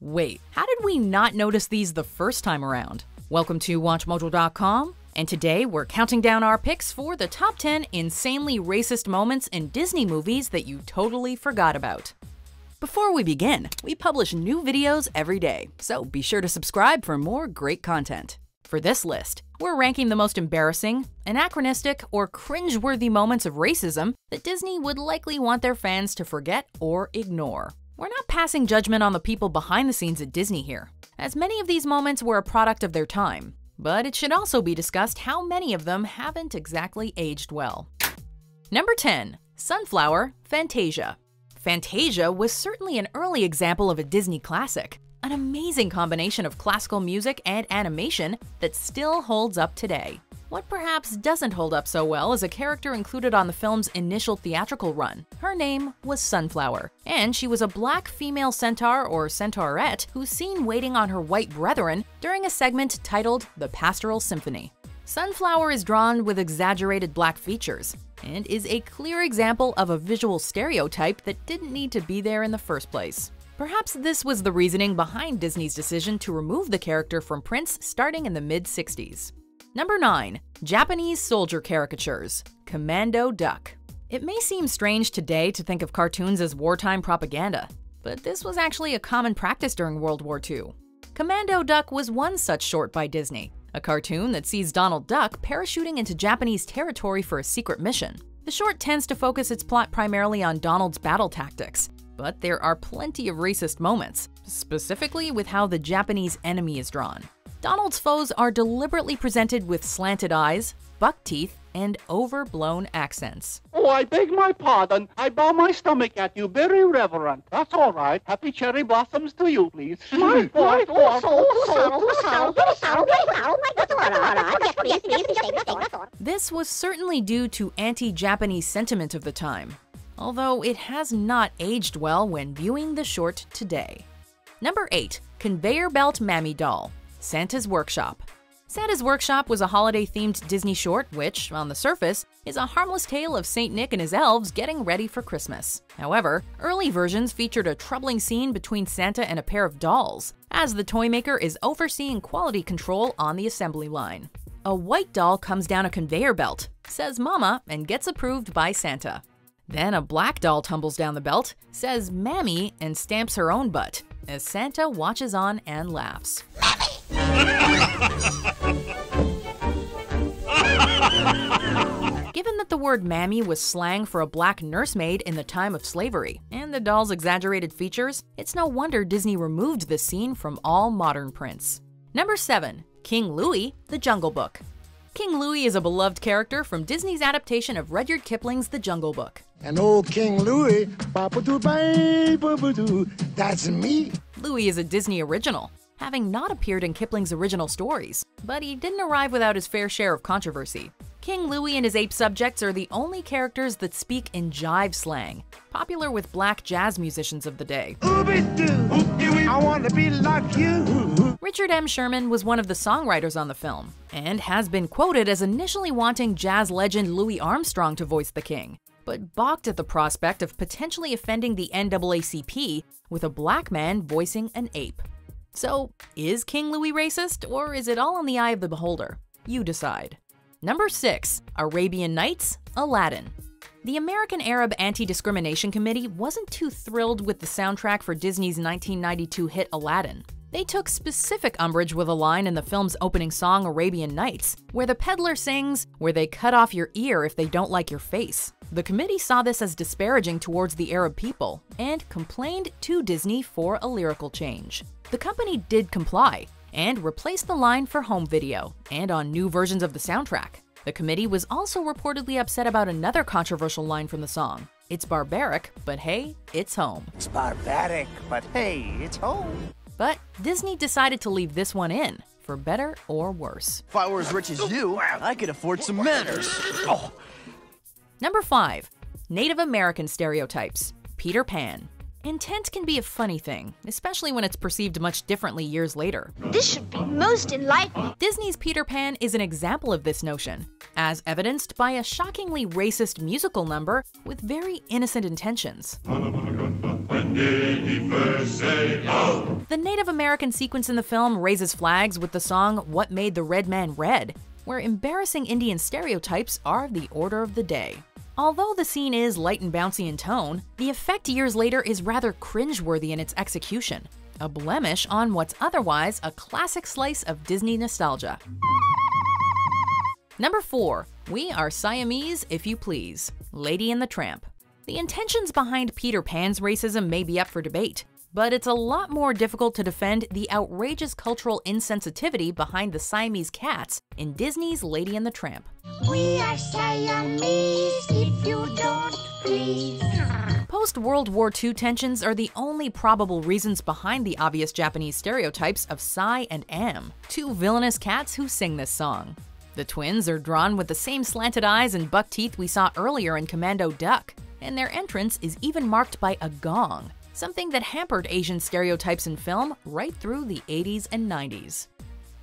Wait, how did we not notice these the first time around? Welcome to WatchMojo.com, and today we're counting down our picks for the top 10 insanely racist moments in Disney movies that you totally forgot about. Before we begin, we publish new videos every day, so be sure to subscribe for more great content. For this list, we're ranking the most embarrassing, anachronistic, or cringe-worthy moments of racism that Disney would likely want their fans to forget or ignore. We're not passing judgment on the people behind the scenes at Disney here, as many of these moments were a product of their time, but it should also be discussed how many of them haven't exactly aged well. Number 10. Sunflower, Fantasia. Fantasia was certainly an early example of a Disney classic, an amazing combination of classical music and animation that still holds up today. What perhaps doesn't hold up so well is a character included on the film's initial theatrical run. Her name was Sunflower, and she was a black female centaur or centaurette who's seen waiting on her white brethren during a segment titled The Pastoral Symphony. Sunflower is drawn with exaggerated black features, and is a clear example of a visual stereotype that didn't need to be there in the first place. Perhaps this was the reasoning behind Disney's decision to remove the character from prints starting in the mid-60s. Number 9. Japanese soldier caricatures, Commando Duck. It may seem strange today to think of cartoons as wartime propaganda, but this was actually a common practice during World War II. Commando Duck was one such short by Disney, a cartoon that sees Donald Duck parachuting into Japanese territory for a secret mission. The short tends to focus its plot primarily on Donald's battle tactics, but there are plenty of racist moments, specifically with how the Japanese enemy is drawn. Donald's foes are deliberately presented with slanted eyes, buck teeth, and overblown accents. Oh, I beg my pardon. I bow my stomach at you, very reverent. That's all right. Happy cherry blossoms to you, please. This was certainly due to anti-Japanese sentiment of the time, although it has not aged well when viewing the short today. Number 8. Conveyor Belt Mammy Doll, Santa's Workshop. Santa's Workshop was a holiday-themed Disney short which, on the surface, is a harmless tale of Saint Nick and his elves getting ready for Christmas. However, early versions featured a troubling scene between Santa and a pair of dolls, as the toymaker is overseeing quality control on the assembly line. A white doll comes down a conveyor belt, says Mama, and gets approved by Santa. Then a black doll tumbles down the belt, says Mammy, and stamps her own butt, as Santa watches on and laughs. Given that the word mammy was slang for a black nursemaid in the time of slavery, and the doll's exaggerated features, it's no wonder Disney removed this scene from all modern prints. Number 7. King Louie, The Jungle Book. King Louie is a beloved character from Disney's adaptation of Rudyard Kipling's The Jungle Book. And old King Louie, that's me. Louie is a Disney original, having not appeared in Kipling's original stories, but he didn't arrive without his fair share of controversy. King Louie and his ape subjects are the only characters that speak in jive slang, popular with black jazz musicians of the day. I want to be like you. Richard M. Sherman was one of the songwriters on the film, and has been quoted as initially wanting jazz legend Louis Armstrong to voice the king, but balked at the prospect of potentially offending the NAACP with a black man voicing an ape. So, is King Louie racist, or is it all in the eye of the beholder? You decide. Number 6. Arabian Nights, Aladdin. The American Arab Anti-Discrimination Committee wasn't too thrilled with the soundtrack for Disney's 1992 hit Aladdin. They took specific umbrage with a line in the film's opening song Arabian Nights, where the peddler sings, "Where they cut off your ear if they don't like your face." The committee saw this as disparaging towards the Arab people, and complained to Disney for a lyrical change. The company did comply, and replaced the line for home video, and on new versions of the soundtrack. The committee was also reportedly upset about another controversial line from the song. "It's barbaric, but hey, it's home." It's barbaric, but hey, it's home. But Disney decided to leave this one in, for better or worse. If I were as rich as you, I could afford some manners. Oh. Number 5. Native American stereotypes, Peter Pan. Intent can be a funny thing, especially when it's perceived much differently years later. This should be most enlightening. Disney's Peter Pan is an example of this notion, as evidenced by a shockingly racist musical number with very innocent intentions. When did he first say oh? The Native American sequence in the film raises flags with the song What Made the Red Man Red, where embarrassing Indian stereotypes are the order of the day. Although the scene is light and bouncy in tone, the effect years later is rather cringeworthy in its execution, a blemish on what's otherwise a classic slice of Disney nostalgia. Number 4. We Are Siamese If You Please, Lady and the Tramp. The intentions behind Peter Pan's racism may be up for debate, but it's a lot more difficult to defend the outrageous cultural insensitivity behind the Siamese cats in Disney's Lady and the Tramp. We are Siamese if you don't please. Post-World War II tensions are the only probable reasons behind the obvious Japanese stereotypes of Si and Am, two villainous cats who sing this song. The twins are drawn with the same slanted eyes and buck teeth we saw earlier in Commando Duck, and their entrance is even marked by a gong, something that hampered Asian stereotypes in film right through the 80s and 90s.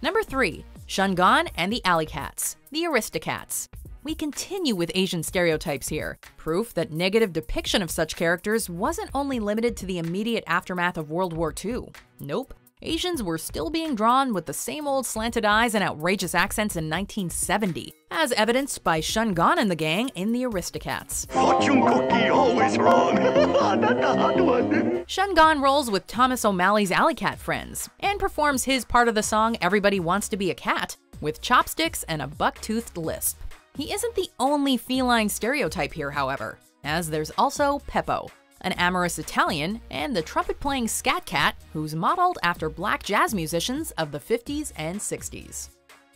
Number 3. Shungan and the Alley Cats, the Aristocats. We continue with Asian stereotypes here, proof that negative depiction of such characters wasn't only limited to the immediate aftermath of World War II. Nope. Asians were still being drawn with the same old slanted eyes and outrageous accents in 1970, as evidenced by Shungan and the gang in the Aristocats. Fortune cookie always wrong. That's a hard one. Shungan rolls with Thomas O'Malley's Alley Cat friends, and performs his part of the song Everybody Wants to Be a Cat, with chopsticks and a buck-toothed lisp. He isn't the only feline stereotype here, however, as there's also Peppo, an amorous Italian, and the trumpet-playing scat cat who's modeled after black jazz musicians of the 50s and 60s.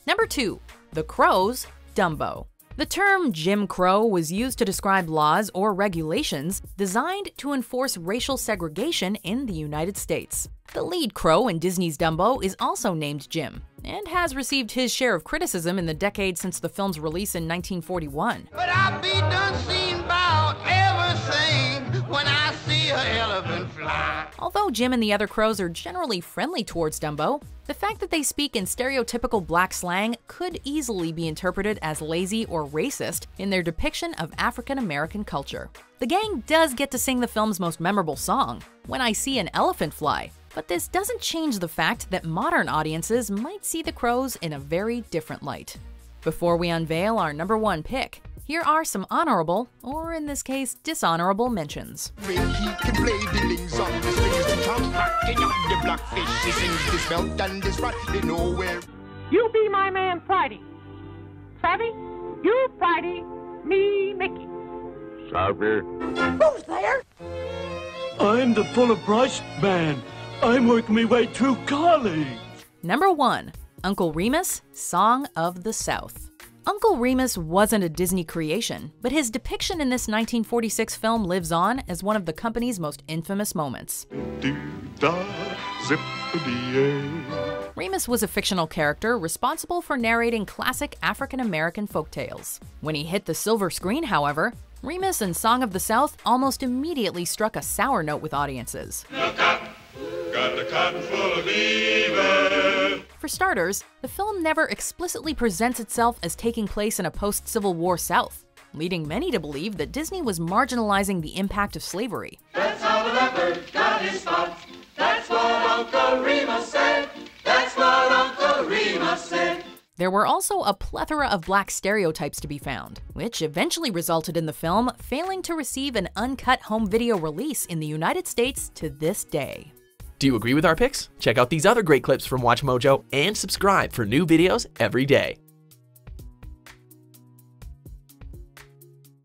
Number 2. The Crow's Dumbo. The term Jim Crow was used to describe laws or regulations designed to enforce racial segregation in the United States. The lead crow in Disney's Dumbo is also named Jim, and has received his share of criticism in the decade since the film's release in 1941. But I be done seen about everything when I see an elephant fly. Although Jim and the other crows are generally friendly towards Dumbo, the fact that they speak in stereotypical black slang could easily be interpreted as lazy or racist in their depiction of African American culture. The gang does get to sing the film's most memorable song, When I See an Elephant Fly, but this doesn't change the fact that modern audiences might see the crows in a very different light. Before we unveil our number 1 pick, here are some honorable, or in this case, dishonorable mentions. He can play the lings on the strings and come rocking on the blackfish. He sings this belt and this rod, they know where. You be my man Friday. Savvy? You Friday, me Mickey. Savvy. Who's there? I'm the full of brush man. I'm working my way through college. Number 1. Uncle Remus, Song of the South. Uncle Remus wasn't a Disney creation, but his depiction in this 1946 film lives on as one of the company's most infamous moments. Remus was a fictional character responsible for narrating classic African-American folktales. When he hit the silver screen, however, Remus and Song of the South almost immediately struck a sour note with audiences. Look up! Got the cotton full of evil. For starters, the film never explicitly presents itself as taking place in a post-Civil War South, leading many to believe that Disney was marginalizing the impact of slavery. That's how the leopard got his spots. That's what Uncle Remus said. That's what Uncle Remus said. There were also a plethora of black stereotypes to be found, which eventually resulted in the film failing to receive an uncut home video release in the United States to this day. Do you agree with our picks? Check out these other great clips from WatchMojo and subscribe for new videos every day.